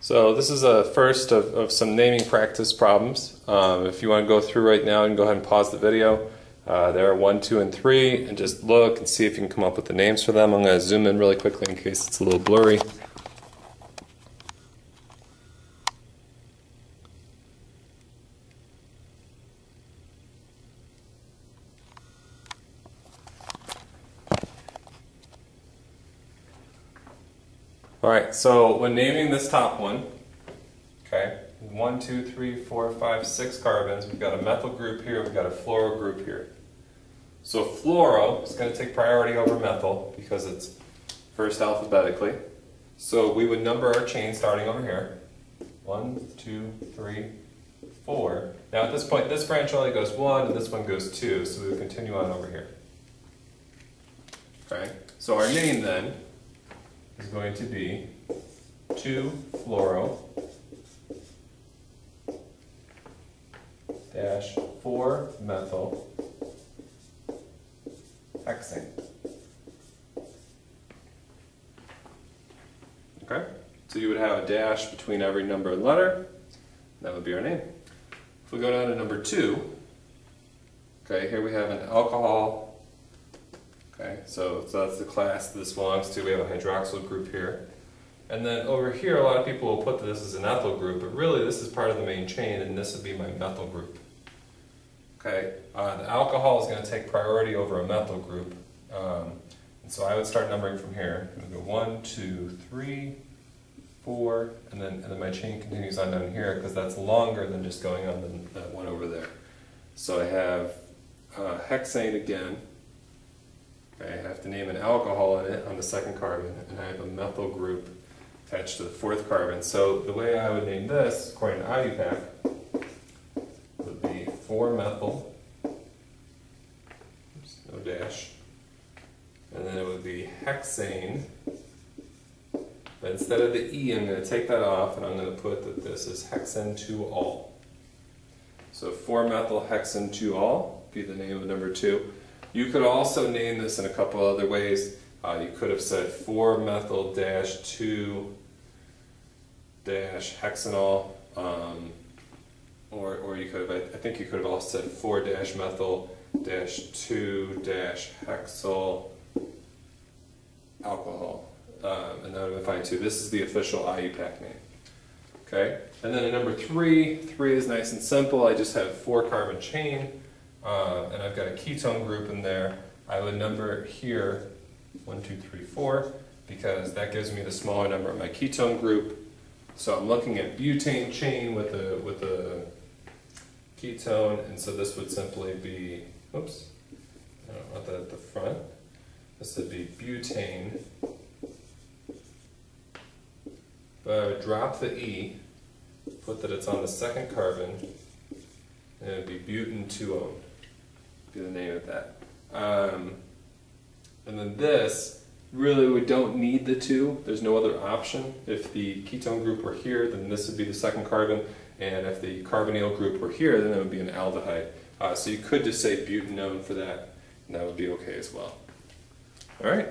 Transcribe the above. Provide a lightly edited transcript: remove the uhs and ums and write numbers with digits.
So this is a first of some naming practice problems. If you want to go through right now, you can go ahead and pause the video. There are 1, 2, and 3, and just look and see if you can come up with the names for them. I'm going to zoom in really quickly in case it's a little blurry. Alright, so when naming this top one, okay, 1, 2, 3, 4, 5, 6 carbons, we've got a methyl group here, we've got a fluoro group here. So fluoro is going to take priority over methyl because it's first alphabetically. So we would number our chain starting over here. 1, 2, 3, 4. Now at this point, this branch only goes 1 and this one goes 2, so we would continue on over here. Okay, so our name then is going to be 2-fluoro dash 4-methyl hexane. Okay, so you would have a dash between every number and letter. That would be our name. If we go down to number 2, okay, here we have an alcohol. Okay, so that's the class this belongs to. We have a hydroxyl group here. And then over here, a lot of people will put this as an ethyl group, but really this is part of the main chain, and this would be my methyl group. Okay, the alcohol is going to take priority over a methyl group. And so I would start numbering from here. I'm going to go 1, 2, 3, 4, and then my chain continues on down here because that's longer than just going on that one over there. So I have hexane again. Okay, I have to name an alcohol in it on the second carbon, and I have a methyl group attached to the fourth carbon. So the way I would name this, according to IUPAC, would be 4-methyl, oops, no dash, and then it would be hexane. But instead of the E, I'm going to take that off, and I'm going to put that this is hexane-2-ol. So 4-methyl hexane-2-ol would be the name of number 2. You could also name this in a couple other ways. You could have said 4-methyl-2-hexanol, or you could have, I think you could have also said 4-methyl-2-hexyl alcohol, and that would have been fine too. This is the official IUPAC name. Okay, and then at number 3 is nice and simple. I just have 4-carbon chain. And I've got a ketone group in there. I would number here 1, 2, 3, 4 because that gives me the smaller number of my ketone group. So I'm looking at butane chain with a ketone, and so this would simply be, oops, I don't want that at the front. This would be butane. But I would drop the E, put that it's on the second carbon, and it would be butan-2-one. Be the name of that. And then this, really we don't need the 2. There's no other option. If the ketone group were here, then this would be the second carbon, and if the carbonyl group were here, then it would be an aldehyde. So you could just say butanone for that, and that would be okay as well. Alright.